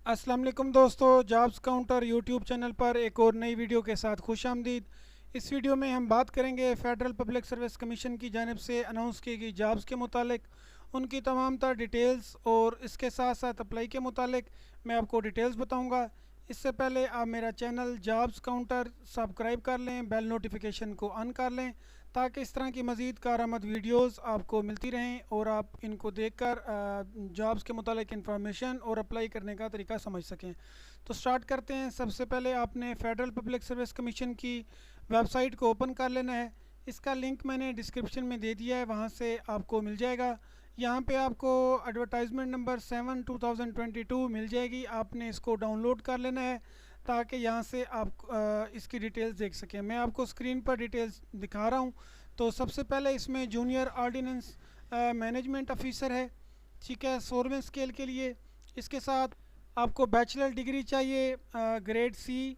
अस्सलाम वालेकुम दोस्तों, जॉब्स काउंटर यूट्यूब चैनल पर एक और नई वीडियो के साथ खुश आमदीद। इस वीडियो में हम बात करेंगे फेडरल पब्लिक सर्विस कमीशन की जानिब से अनाउंस की गई जॉब्स के मुतालिक, उनकी तमाम तर डिटेल्स और इसके साथ साथ अप्लाई के मुतालिक मैं आपको डिटेल्स बताऊंगा। इससे पहले आप मेरा चैनल जॉब्स काउंटर सब्सक्राइब कर लें, बेल नोटिफिकेशन को ऑन कर लें ताकि इस तरह की मज़ीद कारआमद वीडियोस आपको मिलती रहें और आप इनको देखकर जॉब्स के मुतालिक इंफॉर्मेशन और अप्लाई करने का तरीका समझ सकें। तो स्टार्ट करते हैं। सबसे पहले आपने फेडरल पब्लिक सर्विस कमीशन की वेबसाइट को ओपन कर लेना है। इसका लिंक मैंने डिस्क्रिप्शन में दे दिया है, वहाँ से आपको मिल जाएगा। यहाँ पे आपको एडवर्टाइजमेंट नंबर 7/2022 मिल जाएगी। आपने इसको डाउनलोड कर लेना है ताकि यहाँ से आप इसकी डिटेल्स देख सकें। मैं आपको स्क्रीन पर डिटेल्स दिखा रहा हूँ। तो सबसे पहले इसमें जूनियर ऑर्डिनेंस मैनेजमेंट ऑफिसर है, ठीक है, 16वें स्केल के लिए। इसके साथ आपको बैचलर डिग्री चाहिए, ग्रेड सी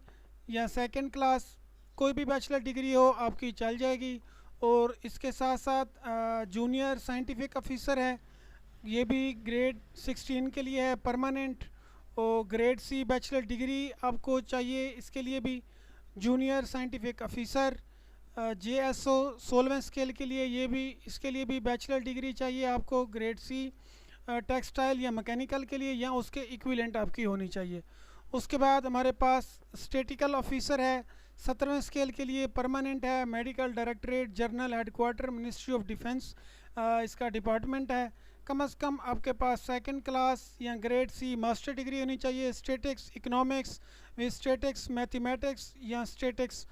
या सेकंड क्लास, कोई भी बैचलर डिग्री हो आपकी चल जाएगी। और इसके साथ साथ जूनियर साइंटिफिक ऑफिसर है, ये भी ग्रेड 16 के लिए है, परमानेंट। और ग्रेड सी बैचलर डिग्री आपको चाहिए, इसके लिए भी जूनियर साइंटिफिक ऑफिसर। JSO 16वें स्केल के लिए, ये भी इसके लिए भी बैचलर डिग्री चाहिए आपको, ग्रेड सी। टेक्सटाइल या मैकेनिकल के लिए या उसके इक्विवेलेंट आपकी होनी चाहिए। उसके बाद हमारे पास स्टैटिकल ऑफिसर है, 17वें स्केल के लिए, परमानेंट है, medical directorate general headquarter ministry of defence इसका डिपार्टमेंट है। कम अज़ कम आपके पास सेकंड क्लास या ग्रेड सी मास्टर डिग्री होनी चाहिए। Statistics economics with statistics mathematics या स्टेटिक्स,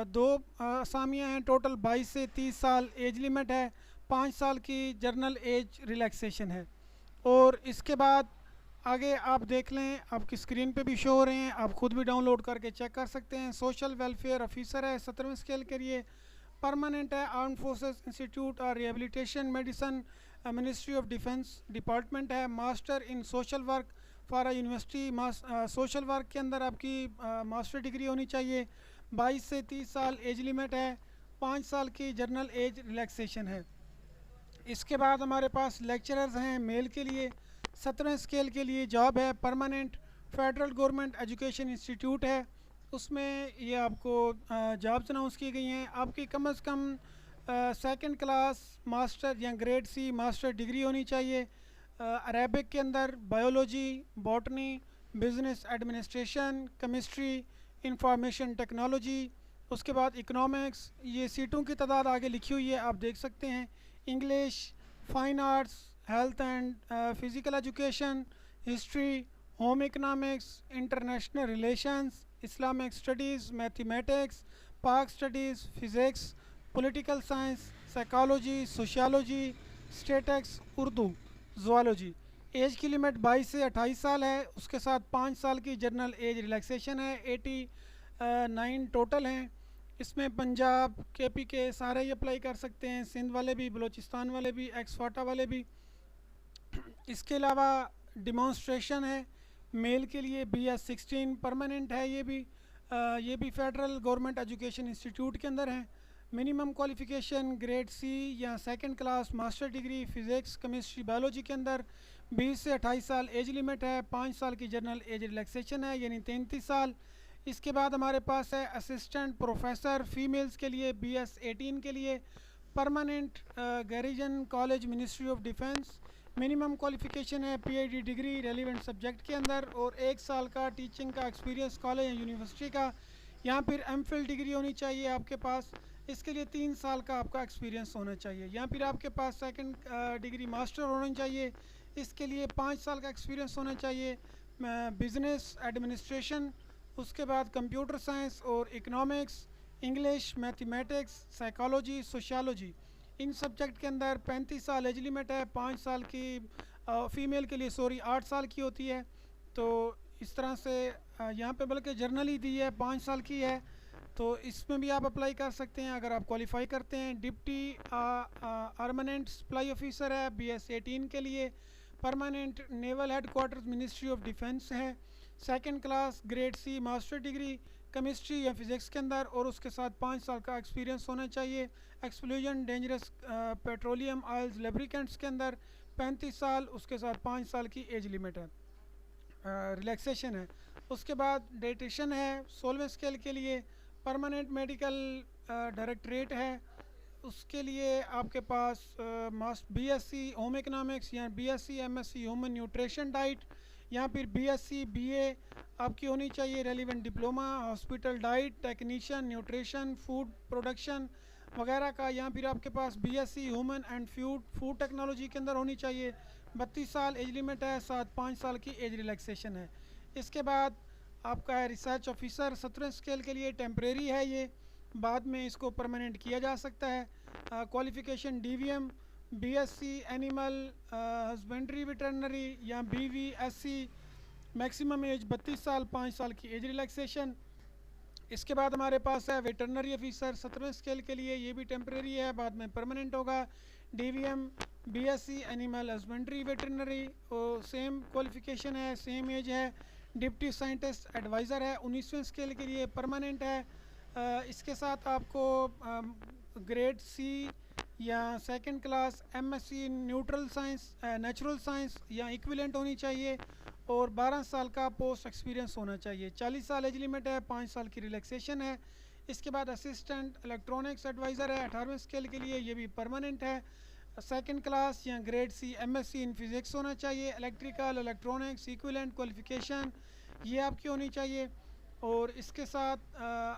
दो असामियाँ हैं। टोटल 22 से 30 साल एज लिमिट है, 5 साल की जर्नल एज रिलैक्सेशन है। और इसके बाद आगे आप देख लें, आपकी स्क्रीन पे भी शो हो रहे हैं, आप खुद भी डाउनलोड करके चेक कर सकते हैं। सोशल वेलफेयर ऑफिसर है, 17वें स्केल के लिए, परमानेंट है, आर्म फोर्सेस इंस्टीट्यूट और rehabilitation medicine ministry of defence department है। Master in social work for a university, social work के अंदर आपकी मास्टर डिग्री होनी चाहिए। 22 से 30 साल एज लिमिट है, 5 साल की जर्नल एज रिलैक्सेशन है। इसके बाद हमारे पास लेक्चरर्स हैं मेल के लिए, 17वें स्केल के लिए जॉब है, permanent, federal government education institute है, उसमें ये आपको जॉब्स अनाउंस की गई हैं। आपकी कम अज़ कम सेकंड क्लास मास्टर या ग्रेड सी मास्टर डिग्री होनी चाहिए। अरेबिक के अंदर biology, botany, business administration, chemistry, information technology. उसके बाद इकोनॉमिक्स, ये सीटों की तादाद आगे लिखी हुई है, आप देख सकते हैं। English, fine arts, health and physical education, history, home economics, international relations, Islamic studies, mathematics, Pak studies, physics, political science, psychology, sociology, statistics, Urdu, zoology. Age की लिमिट 22 से 28 साल है, उसके साथ 5 साल की जनरल एज रिलैक्सेशन है। 89 टोटल हैं। इसमें पंजाब, KP के सारे ही अप्लाई कर सकते हैं, सिंध वाले भी, बलूचिस्तान वाले भी, एक्स-फाटा वाले भी। इसके अलावा डिमॉन्स्ट्रेशन है मेल के लिए, BS16 परमानेंट है, ये भी फेडरल गवर्नमेंट एजुकेशन इंस्टीट्यूट के अंदर है। मिनिमम क्वालिफ़िकेशन ग्रेड सी या second class master degree physics chemistry biology के अंदर। 20 से 28 साल एज लिमिट है, 5 साल की जनरल एज रिलैक्सेशन है, यानी 33 साल। इसके बाद हमारे पास है असिस्टेंट प्रोफेसर फ़ीमेल्स के लिए, BS18 के लिए, permanent, garrison college ministry of defence. Minimum qualification है PhD डिग्री रेलिवेंट सब्जेक्ट के अंदर और 1 साल का टीचिंग का एक्सपीरियंस कॉलेज या यूनिवर्सिटी का। यहाँ फिर MPhil डिग्री होनी चाहिए आपके पास, इसके लिए 3 साल का आपका एक्सपीरियंस होना चाहिए। यहाँ फिर आपके पास सेकंड डिग्री मास्टर होनी चाहिए, इसके लिए 5 साल का एक्सपीरियंस होना चाहिए। बिज़नेस एडमिनिस्ट्रेशन, उसके बाद कंप्यूटर साइंस और economics, English, mathematics, psychology, sociology, इन सब्जेक्ट के अंदर 35 साल एज लिमिट है, 5 साल की फ़ीमेल के लिए 8 साल की होती है। तो इस तरह से यहाँ पे बल्कि जर्नल ही दी है, 5 साल की है, तो इसमें भी आप अप्लाई कर सकते हैं अगर आप क्वालिफाई करते हैं। डिप्टी आर्मामेंट सप्लाई ऑफिसर है, BS18 के लिए, permanent, naval headquarters ministry of defence है, second class grade C master degree chemistry या फिज़िक्स के अंदर और उसके साथ 5 साल का एक्सपीरियंस होना चाहिए। एक्सप्लोजन डेंजरस पेट्रोलियम ऑयल्स लब्रिकेंट्स के अंदर 35 साल, उसके साथ 5 साल की एज लिमिट है। रिलैक्सेशन है। उसके बाद डाइटिशियन है सोलवे स्केल के लिए, परमानेंट मेडिकल डायरेक्टरेट है, उसके लिए आपके पास बीएससी होम इकोनॉमिक्स या BSc MSc human nutrition diet, या फिर बीएससी बीए आपकी होनी चाहिए। Relevant diploma hospital diet technician nutrition food production वगैरह का, या फिर आपके पास BSc human and food technology के अंदर होनी चाहिए। 32 साल एज लिमिट है, साथ 5 साल की एज रिलैक्सेशन है। इसके बाद आपका है रिसर्च ऑफिसर 17 स्केल के लिए, टेम्परेरी है ये, बाद में इसको परमानेंट किया जा सकता है। Qualification DVM BSc animal husbandry veterinary या बीवीएससी, मैक्सिमम एज 32 साल 5 साल की एज रिलैक्सेशन। इसके बाद हमारे पास है वेटरनरी ऑफिसर 17 स्केल के लिए, ये भी टेम्परेरी है, बाद में परमानेंट होगा। DVM BSc animal husbandry veterinary, same qualification है, सेम एज है। डिप्टी साइंटिस्ट एडवाइज़र है 19वें स्केल के लिए, परमानेंट है। इसके साथ आपको ग्रेड सी या second class MSc neutral science natural science या इक्विवेलेंट होनी चाहिए, और 12 साल का पोस्ट एक्सपीरियंस होना चाहिए। 40 साल एज लिमिट है, 5 साल की रिलैक्सेशन है। इसके बाद असिस्टेंट इलेक्ट्रॉनिक्स एडवाइज़र है 18वें स्केल के लिए, ये भी परमानेंट है। सेकंड क्लास या grade C MSc in physics होना चाहिए। इलेक्ट्रिकल इलेक्ट्रॉनिक्स इक्विवेलेंट क्वालिफ़िकेशन ये आपकी होनी चाहिए। और इसके साथ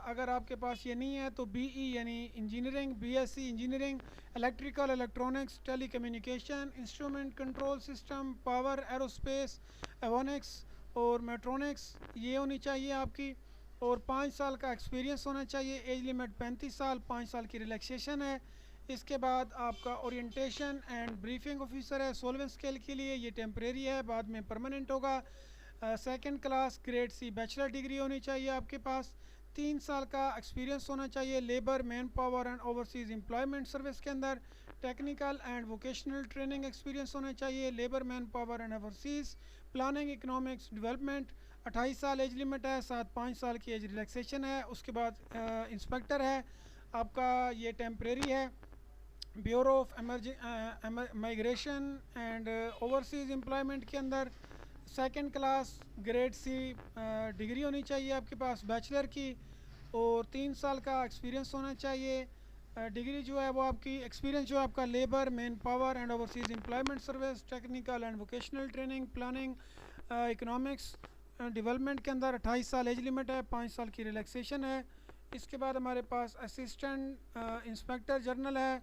अगर आपके पास ये नहीं है तो बीई यानी engineering BSc engineering electrical electronics telecommunication instrument control system power aerospace avionics और मेट्रोनिक्स ये होनी चाहिए आपकी, और 5 साल का एक्सपीरियंस होना चाहिए। एज लिमिट 35 साल, 5 साल की रिलैक्सेशन है। इसके बाद आपका ओरिएंटेशन एंड ब्रीफिंग ऑफिसर है 16वें स्केल के लिए, ये टेम्परेरी है, बाद में परमानेंट होगा। Second class grade C bachelor degree होनी चाहिए आपके पास। 3 साल का एक्सपीरियंस होना चाहिए labour man power and overseas employment service के अंदर। Technical and vocational training experience होना चाहिए labour man power and overseas planning economics development. 28 साल एज लिमिट है, साथ 5 साल की एज रिलैक्सेशन है। उसके बाद इंस्पेक्टर है आपका, ये टेम्परेरी है। Bureau of migration and overseas employment के अंदर second class grade C degree होनी चाहिए आपके पास बैचलर की, और 3 साल का एक्सपीरियंस होना चाहिए। डिग्री जो है वो आपकी एक्सपीरियंस जो है आपका labour man power and overseas employment service technical and vocational training planning economics development के अंदर। 28 साल एज लिमिट है, 5 साल की रिलैक्सेशन है। इसके बाद हमारे पास असिस्टेंट इंस्पेक्टर जनरल है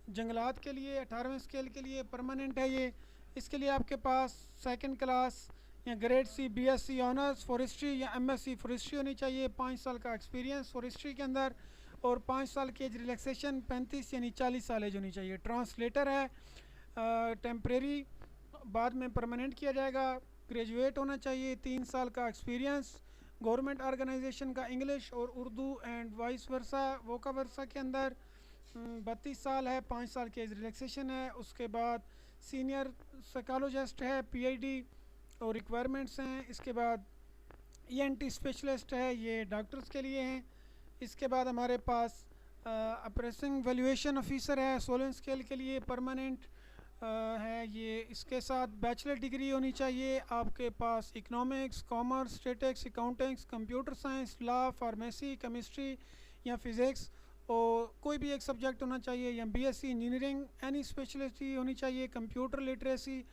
जंगलात के लिए, 18वें स्केल के लिए, परमानेंट है ये। इसके लिए आपके पास सेकंड क्लास या grade C BSc honours forestry या एमएससी फॉरेस्ट्री होनी चाहिए। 5 साल का एक्सपीरियंस फॉरेस्ट्री के अंदर, और 5 साल की एज रिलैक्सेशन 35 यानी 40 साल एज होनी चाहिए। ट्रांसलेटर है टेम्परेरी, बाद में परमानेंट किया जाएगा। ग्रेजुएट होना चाहिए, 3 साल का एक्सपीरियंस गवर्नमेंट ऑर्गेनाइजेशन का इंग्लिश और उर्दू एंड वाइस वर्सा वोका वर्सा के अंदर। 32 साल है, 5 साल की एज रिलैक्सेशन है। उसके बाद सीनियर साइकोलॉजिस्ट है पीआईडी और रिक्वायरमेंट्स हैं। इसके बाद ईएनटी स्पेशलिस्ट है, ये डॉक्टर्स के लिए हैं। इसके बाद हमारे पास अप्रेसिंग वैल्यूएशन ऑफिसर है 16 स्केल के लिए, परमानेंट है ये। इसके साथ बैचलर डिग्री होनी चाहिए आपके पास economics commerce statistics accountings computer science law pharmacy chemistry या फिज़िक्स, और कोई भी एक सब्जेक्ट होना चाहिए, या बीएससी इंजीनियरिंग एनी स्पेशलिटी होनी चाहिए। Computer literacy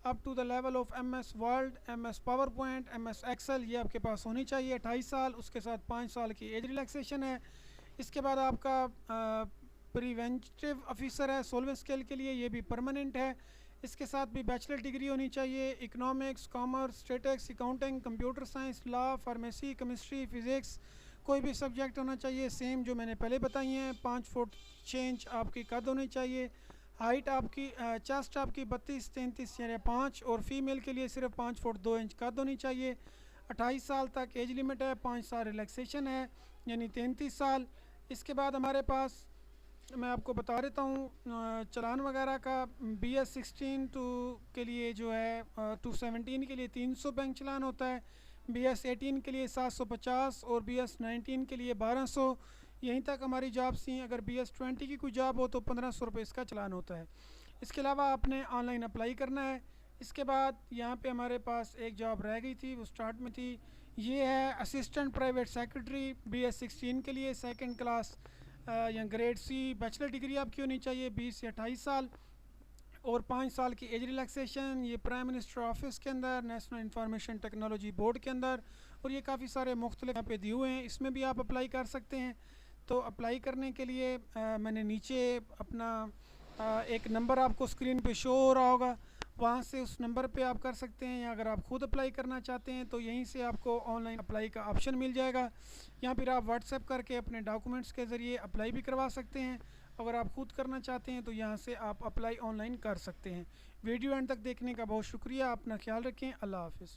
up to the level of MS Word MS PowerPoint MS Excel ये आपके पास होनी चाहिए। 28 साल, उसके साथ 5 साल की एज रिलैक्सेशन है। इसके बाद आपका प्रिवेंटिव ऑफिसर है 16वें स्केल के लिए, ये भी परमानेंट है। इसके साथ भी बैचलर डिग्री होनी चाहिए economics commerce statistics accounting computer science law pharmacy chemistry physics, कोई भी सब्जेक्ट होना चाहिए सेम जो मैंने पहले बताई हैं। 5 फुट 6 इंच आपकी कद होनी चाहिए। हाइट आपकी चेस्ट आपकी 32 33 यानी 5, और फीमेल के लिए सिर्फ 5 फुट 2 इंच कद होनी चाहिए। 28 साल तक एज लिमिट है, 5 साल रिलैक्सेशन है यानी 33 साल। इसके बाद हमारे पास मैं आपको बता देता हूँ चलान वगैरह का। BS 16 टू के लिए जो है 217 के लिए 300 बैंक चलान होता है, BS 18 के लिए 750 और BS 19 के लिए 1200। यहीं तक हमारी जॉब्स थी। अगर BS 20 की कोई जॉब हो तो 1500 रुपये इसका चलान होता है। इसके अलावा आपने ऑनलाइन अप्लाई करना है। इसके बाद यहाँ पे हमारे पास एक जॉब रह गई थी, वो स्टार्ट में थी। ये है असिस्टेंट प्राइवेट सेक्रेटरी BS16 के लिए, सेकंड क्लास या ग्रेड C बैचलर डिग्री आपकी होनी चाहिए, 20 से 28 साल और 5 साल की एज रिलैक्सेशन। ये प्राइम मिनिस्टर ऑफिस के अंदर, नेशनल इंफॉर्मेशन टेक्नोलॉजी बोर्ड के अंदर, और ये काफ़ी सारे मुख्तलिफ यहाँ पे दिए हुए हैं, इसमें भी आप अप्लाई कर सकते हैं। तो अप्लाई करने के लिए मैंने नीचे अपना एक नंबर आपको स्क्रीन पे शो हो रहा होगा, वहाँ से उस नंबर पे आप कर सकते हैं, या अगर आप ख़ुद अप्लाई करना चाहते हैं तो यहीं से आपको ऑनलाइन अप्लाई का ऑप्शन मिल जाएगा। या फिर आप व्हाट्सएप करके अपने डॉक्यूमेंट्स के ज़रिए अप्लाई भी करवा सकते हैं। अगर आप खुद करना चाहते हैं तो यहाँ से आप अप्लाई ऑनलाइन कर सकते हैं। वीडियो एंड तक देखने का बहुत शुक्रिया। अपना ख्याल रखें। अल्लाह हाफ़िज़।